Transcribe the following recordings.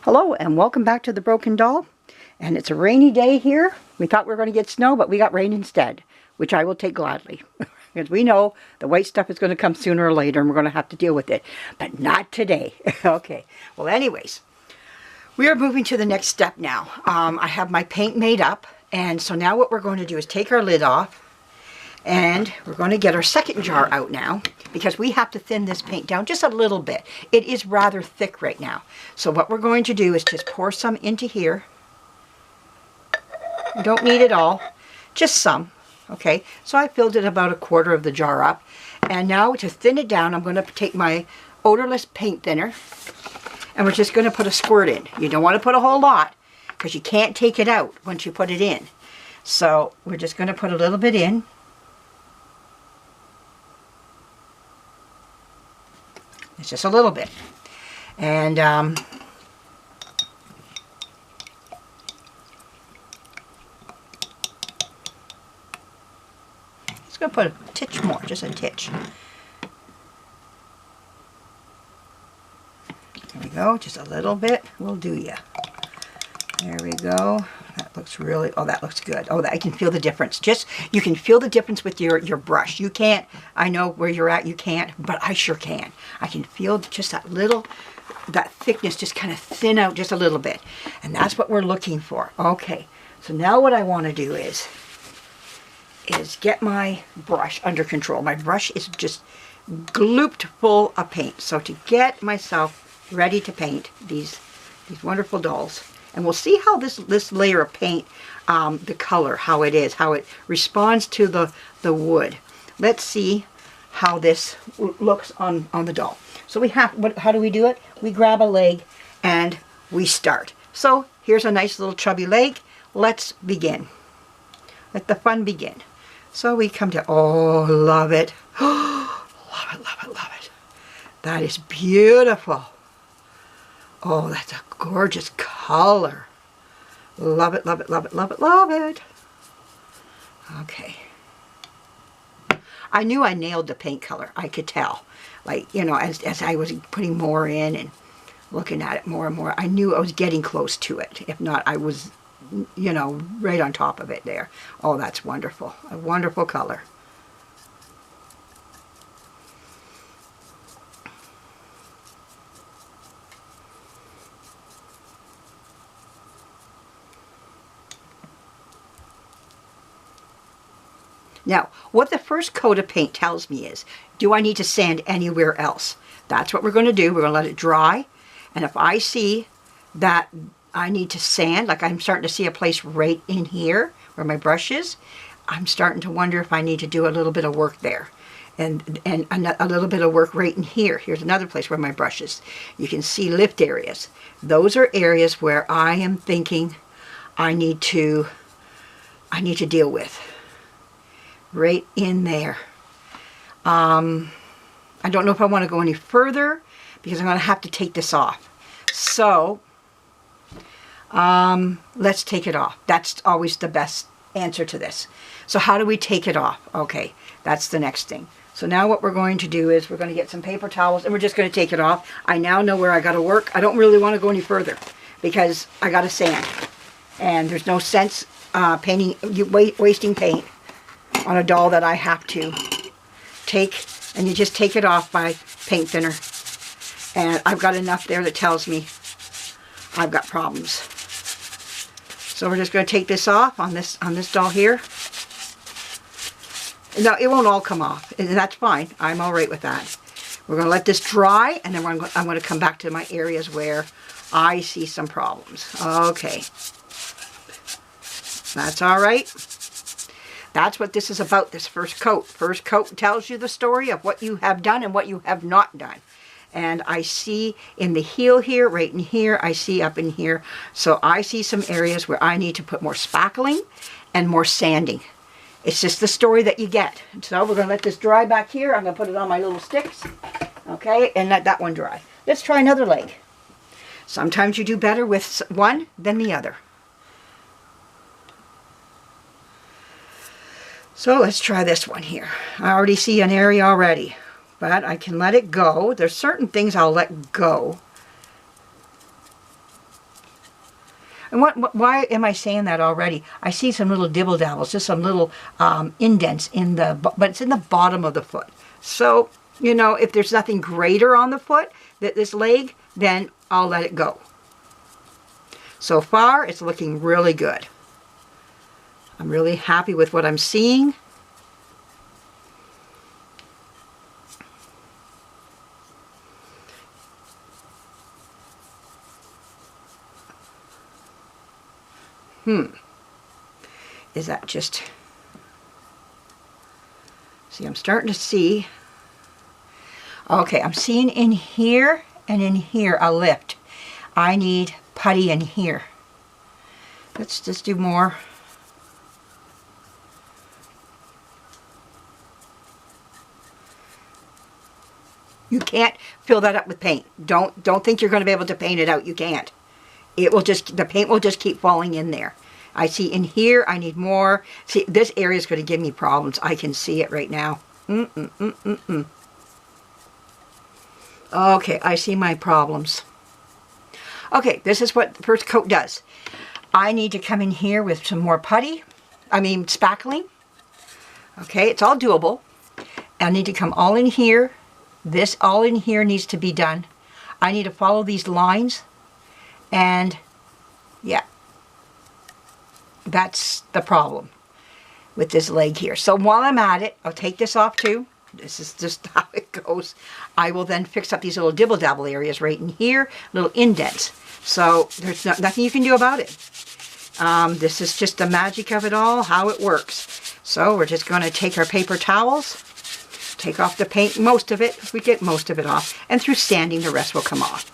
Hello and welcome back to the Broken Doll. And it's a rainy day here. We thought we were going to get snow, but we got rain instead, which I will take gladly. Because we know the white stuff is going to come sooner or later and we're going to have to deal with it. But not today. Okay. Well, anyways, we are moving to the next step now. I have my paint made up. And so now what we're going to do is take our lid off. And we're going to get our second jar out now because we have to thin this paint down just a little bit. It is rather thick right now. So what we're going to do is just pour some into here. You don't need it all, just some. Okay, so I filled it about a quarter of the jar up. And now to thin it down, I'm going to take my odorless paint thinner and we're just going to put a squirt in. You don't want to put a whole lot because you can't take it out once you put it in. So we're just going to put a little bit in. It's just a little bit. And just going to put a titch more, just a titch. There we go, just a little bit will do ya. There we go. That looks really, oh, that looks good. Oh, I can feel the difference. Just, you can feel the difference with your brush. You can't, I know where you're at, you can't, but I sure can. I can feel just that little, that thickness just kind of thin out just a little bit. And that's what we're looking for. Okay, so now what I want to do is get my brush under control. My brush is just glooped full of paint. So to get myself ready to paint these wonderful dolls, and we'll see how this layer of paint, the color, how it is, how it responds to the wood. Let's see how this looks on the doll. So we have, how do we do it? We grab a leg and we start. So here's a nice little chubby leg. Let's begin. Let the fun begin. So we come to, oh, love it. Love it, love it, love it. That is beautiful. Oh, that's a gorgeous color. Love it, love it, love it, love it, love it. Okay. I knew I nailed the paint color. I could tell. Like, you know, as I was putting more in and looking at it more and more, I knew I was getting close to it. If not, I was, you know, right on top of it there. Oh, that's wonderful. A wonderful color. Now, what the first coat of paint tells me is, do I need to sand anywhere else? That's what we're going to do. We're going to let it dry. And if I see that I need to sand, like I'm starting to see a place right in here where my brush is, I'm starting to wonder if I need to do a little bit of work there. And a little bit of work right in here. Here's another place where my brush is. You can see lift areas. Those are areas where I am thinking I need to deal with. Right in there. I don't know if I want to go any further because I'm going to have to take this off. So, let's take it off. That's always the best answer to this. So how do we take it off? Okay, that's the next thing. So now what we're going to do is we're going to get some paper towels and we're just going to take it off. I now know where I got to work. I don't really want to go any further because I got to sand. And there's no sense wasting paint on a doll that I have to take, and you just take it off by paint thinner. And I've got enough there that tells me I've got problems. So we're just going to take this off on this doll here. Now it won't all come off, and that's fine. I'm all right with that. We're going to let this dry, and then I'm going to come back to my areas where I see some problems. Okay, that's all right. That's what this is about, this first coat. First coat tells you the story of what you have done and what you have not done. And I see in the heel here, right in here, I see up in here. So I see some areas where I need to put more spackling and more sanding. It's just the story that you get. So we're going to let this dry back here. I'm going to put it on my little sticks. Okay, and let that one dry. Let's try another leg. Sometimes you do better with one than the other. So let's try this one here. I already see an area already, but I can let it go. There's certain things I'll let go And why am I saying that already? I see some little dibble dabbles, just some little indents in the, but it's in the bottom of the foot. So, you know, if there's nothing greater on the foot, this leg, then I'll let it go. So far, it's looking really good. I'm really happy with what I'm seeing. Is that just... See, I'm starting to see... Okay, I'm seeing in here and in here a lift. I need putty in here. Let's just do more. You can't fill that up with paint. Don't think you're going to be able to paint it out. You can't. It will just, the paint will just keep falling in there. I see in here, I need more. See, this area is going to give me problems. I can see it right now. Okay, I see my problems. Okay, this is what the first coat does. I need to come in here with some more putty. Spackling. Okay, it's all doable. I need to come all in here. This all in here needs to be done. I need to follow these lines. And yeah, that's the problem with this leg here. So while I'm at it, I'll take this off too. This is just how it goes. I will then fix up these little dibble dabble areas right in here, little indents. So there's nothing you can do about it. This is just the magic of it all, how it works. So we're just going to take our paper towels, take off the paint, most of it. We get most of it off, and through sanding, the rest will come off.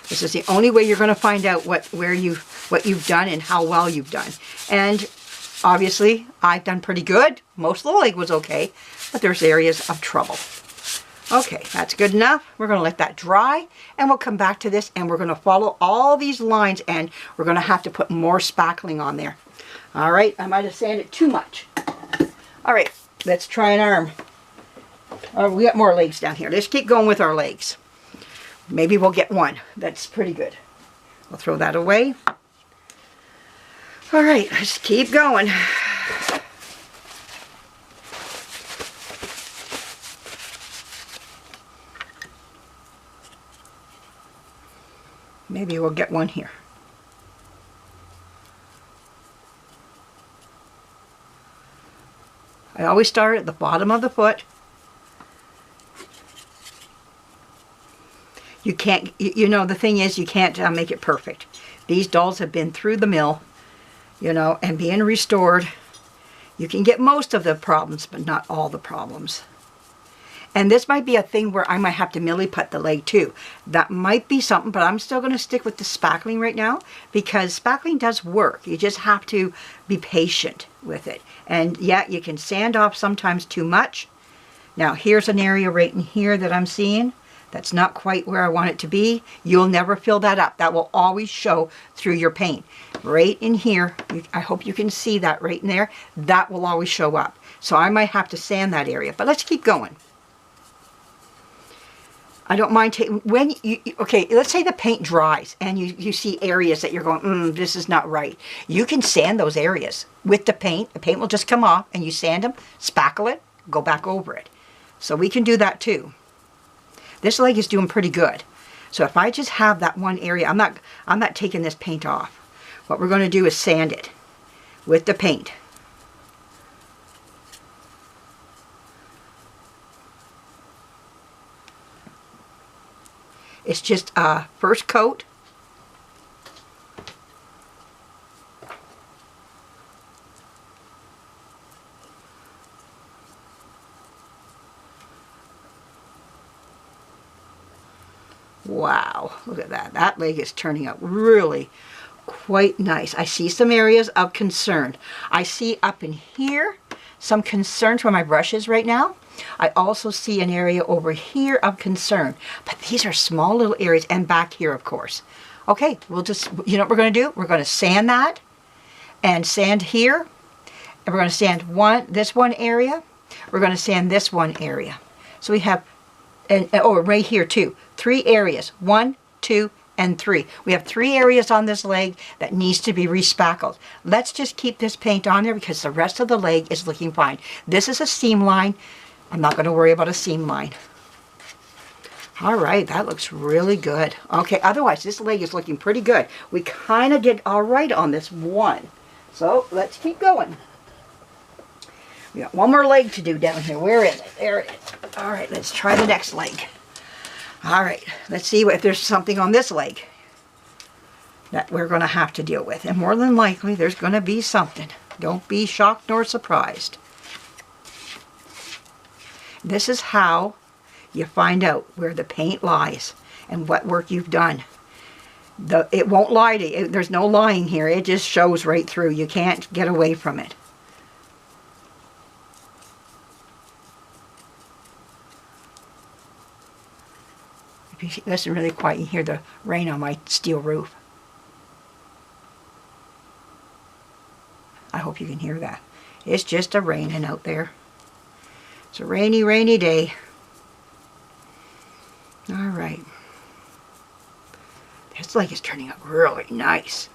This is the only way you're going to find out what you've done and how well you've done. And obviously, I've done pretty good. Most of the leg was okay, but there's areas of trouble. Okay, that's good enough. We're going to let that dry, and we'll come back to this, and we're going to follow all these lines, and we're going to have to put more spackling on there. All right, I might have sanded too much. All right, let's try an arm. We got more legs down here. Let's keep going with our legs. Maybe we'll get one. That's pretty good. We'll throw that away. All right, let's keep going. Maybe we'll get one here. I always start at the bottom of the foot. You can't, you know, the thing is, you can't make it perfect. These dolls have been through the mill, you know, and being restored. You can get most of the problems, but not all the problems. And this might be a thing where I might have to milliput the leg too. That might be something, but I'm still going to stick with the spackling right now, because spackling does work. You just have to be patient with it. And yeah, you can sand off sometimes too much. Now here's an area right in here that I'm seeing. That's not quite where I want it to be. You'll never fill that up. That will always show through your paint. Right in here, I hope you can see that right in there. That will always show up. So I might have to sand that area, but let's keep going. I don't mind taking, when you, okay, let's say the paint dries and you see areas that you're going, this is not right. You can sand those areas with the paint. The paint will just come off and you sand them, spackle it, go back over it. So we can do that too. This leg is doing pretty good. So if I just have that one area, I'm not taking this paint off. What we're going to do is sand it with the paint. It's just a first coat. Wow, look at that. That leg is turning out really quite nice. I see some areas of concern. I see up in here some concerns where my brush is right now. I also see an area over here of concern, but these are small little areas, and back here, of course. Okay, we'll just, you know what we're going to do? We're going to sand that, and sand here, and we're going to sand this one area. We're going to sand this one area. So we have, oh, right here too. 3 areas. 1, 2, and 3. We have 3 areas on this leg that needs to be respackled. Let's just keep this paint on there because the rest of the leg is looking fine. This is a seam line. I'm not going to worry about a seam line. All right, that looks really good. Okay, otherwise this leg is looking pretty good. We kind of did all right on this one. So let's keep going. We got one more leg to do down here. Where is it? There it is. All right, let's try the next leg. All right, let's see if there's something on this leg that we're going to have to deal with. And more than likely, there's going to be something. Don't be shocked nor surprised. This is how you find out where the paint lies and what work you've done. It won't lie to you. There's no lying here. It just shows right through. You can't get away from it. If you listen really quiet, you hear the rain on my steel roof. I hope you can hear that. It's just a raining out there. It's a rainy, rainy day. All right. This leg is turning out really nice.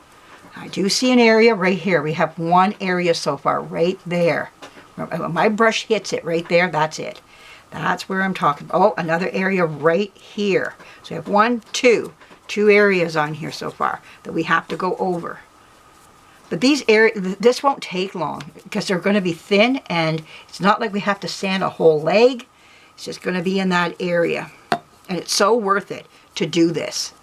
I do see an area right here. We have one area so far, right there. When my brush hits it right there, that's it. That's where I'm talking about. Oh, another area right here. So we have 1, 2 areas on here so far that we have to go over. But these areas, this won't take long because they're going to be thin, and it's not like we have to sand a whole leg. It's just going to be in that area. And it's so worth it to do this.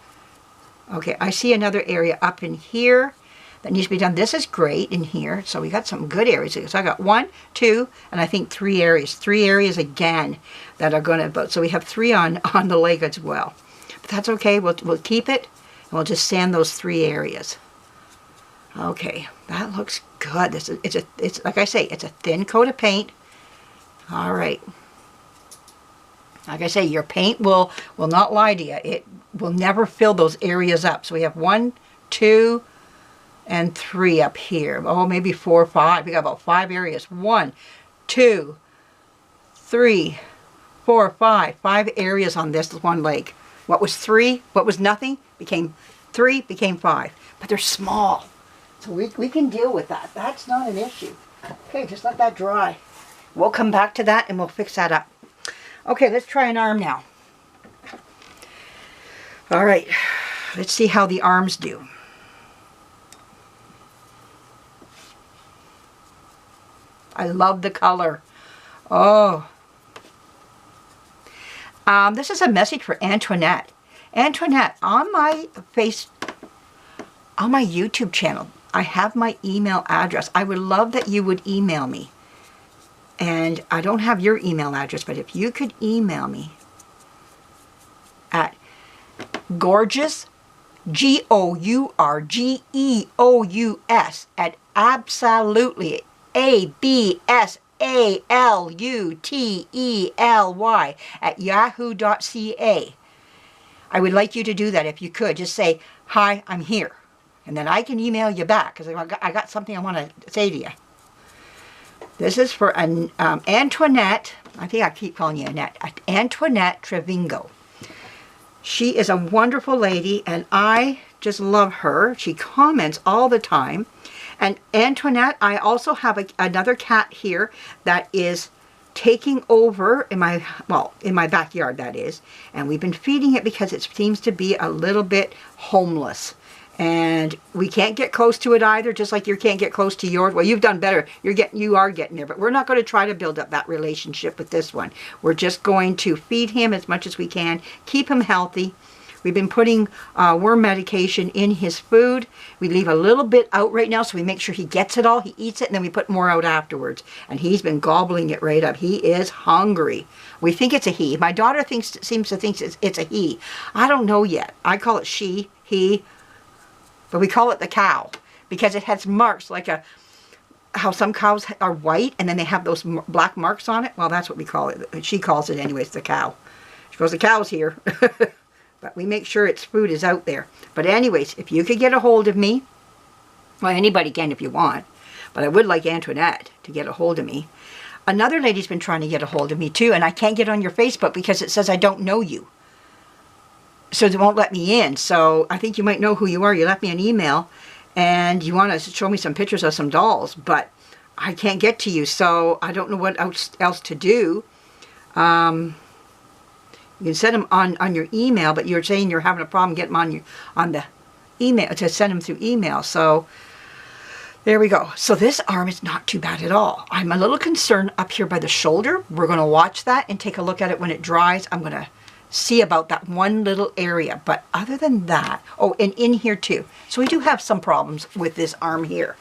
Okay, I see another area up in here that needs to be done. This is great in here. So we got some good areas. So I got 1, 2, and I think 3 areas. 3 areas again that are going to, so we have 3 on the leg as well. But that's okay. We'll keep it, and we'll just sand those 3 areas. Okay, that looks good. It's like I say, it's a thin coat of paint. All right. Like I say, your paint will not lie to you. It will never fill those areas up. So we have 1, 2, and 3 up here. Oh, maybe 4, 5. We got about 5 areas. 1, 2, 3, 4, 5. 5 areas on this one leg. What was 3? What was nothing? Became 3, became 5. But they're small. So we can deal with that. That's not an issue. Okay, just let that dry. We'll come back to that and we'll fix that up. Okay, let's try an arm now. All right, let's see how the arms do. I love the color. Oh. This is a message for Antoinette. Antoinette, on my YouTube channel, I have my email address. I would love that you would email me. And I don't have your email address, but if you could email me at gorgeous, GOURGEOUS, at absolutely, ABSALUTELY at yahoo.ca. I would like you to do that if you could. Just say, hi, I'm here. And then I can email you back because I got something I want to say to you. This is for Antoinette. I think I keep calling you Annette. Antoinette Trevingo. She is a wonderful lady, and I just love her. She comments all the time. And Antoinette, I also have another cat here that is taking over in my backyard, that is. And we've been feeding it because it seems to be a little bit homeless. And we can't get close to it either, just like you can't get close to yours. Well, you've done better. You are getting there, but we're not going to try to build up that relationship with this one. We're just going to feed him as much as we can, keep him healthy. We've been putting worm medication in his food. We leave a little bit out right now, so we make sure he gets it all. He eats it, and then we put more out afterwards. And he's been gobbling it right up. He is hungry. We think it's a he. My daughter seems to think it's a he. I don't know yet. I call it she, he. But we call it the cow because it has marks like how some cows are white and then they have those black marks on it. Well, that's what we call it. She calls it anyways, the cow. She goes, the cow's here. But we make sure its food is out there. But anyways, if you could get a hold of me, well, anybody can if you want. But I would like Antoinette to get a hold of me. Another lady's been trying to get a hold of me too, and I can't get on your Facebook because it says I don't know you. so they won't let me in. So I think you might know who you are. You left me an email and you want to show me some pictures of some dolls, but I can't get to you, so I don't know what else to do. You can send them on your email, but you're saying you're having a problem getting them on the email, to send them through email. So there we go. So this arm is not too bad at all. I'm a little concerned up here by the shoulder. We're going to watch that and take a look at it when it dries. I'm going to see about that one little area. But other than that, oh, and in here too. So we do have some problems with this arm here.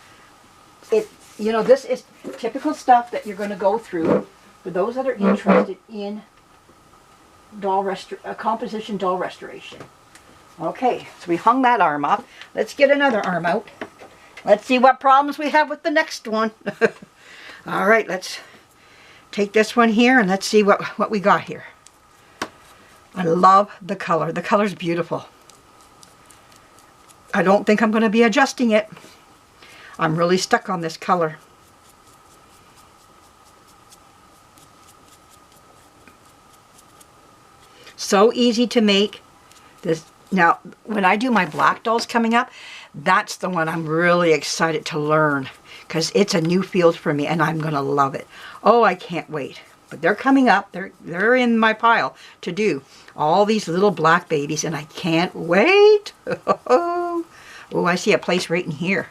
You know, this is typical stuff that you're going to go through for those that are interested in composition doll restoration. Okay, so we hung that arm up. Let's get another arm out. Let's see what problems we have with the next one. All right, let's take this one here and let's see what we got here. I love the color. The color's beautiful. I don't think I'm going to be adjusting it. I'm really stuck on this color. So easy to make. This now, when I do my black dolls coming up, that's the one I'm really excited to learn, because it's a new field for me and I'm going to love it. Oh, I can't wait. But they're coming up. They're in my pile to do. All these little black babies, and I can't wait. Oh, I see a place right in here.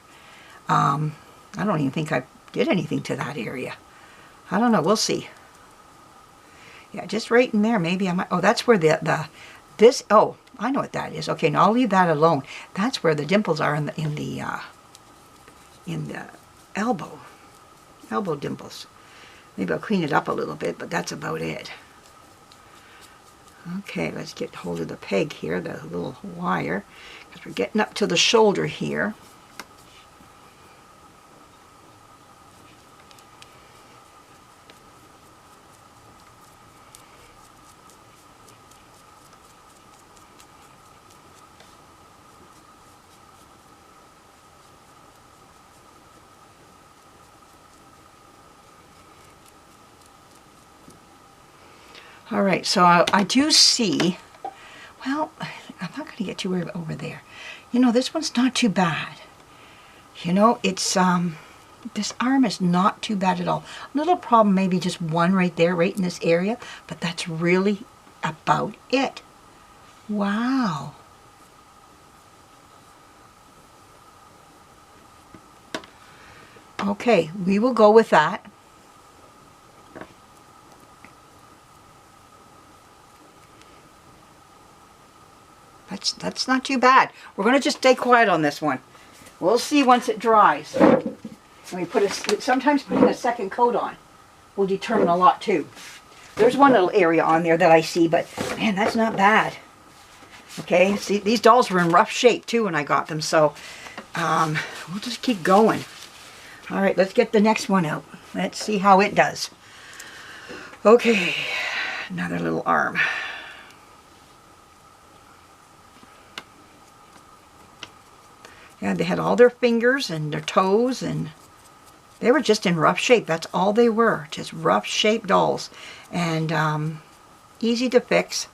I don't even think I did anything to that area. I don't know. We'll see. Yeah, just right in there. Maybe I might. Oh, that's where this. Oh, I know what that is. Okay, now I'll leave that alone. That's where the dimples are in the elbow dimples. Maybe I'll clean it up a little bit, but that's about it. Okay, let's get hold of the peg here, the little wire, because we're getting up to the shoulder here. All right, so I do see, well, I'm not going to get you over there. You know, this one's not too bad. You know, it's, this arm is not too bad at all. Little problem, maybe just one right there, right in this area, but that's really about it. Wow. Okay, we will go with that. That's not too bad. We're going to just stay quiet on this one. We'll see once it dries. And we sometimes putting a second coat on will determine a lot too. There's one little area on there that I see, but man, that's not bad. Okay, see, these dolls were in rough shape too when I got them, so we'll just keep going. All right, let's get the next one out. Let's see how it does. Okay, another little arm. Yeah, they had all their fingers and their toes, and they were just in rough shape. That's all they were, just rough shape dolls. And easy to fix.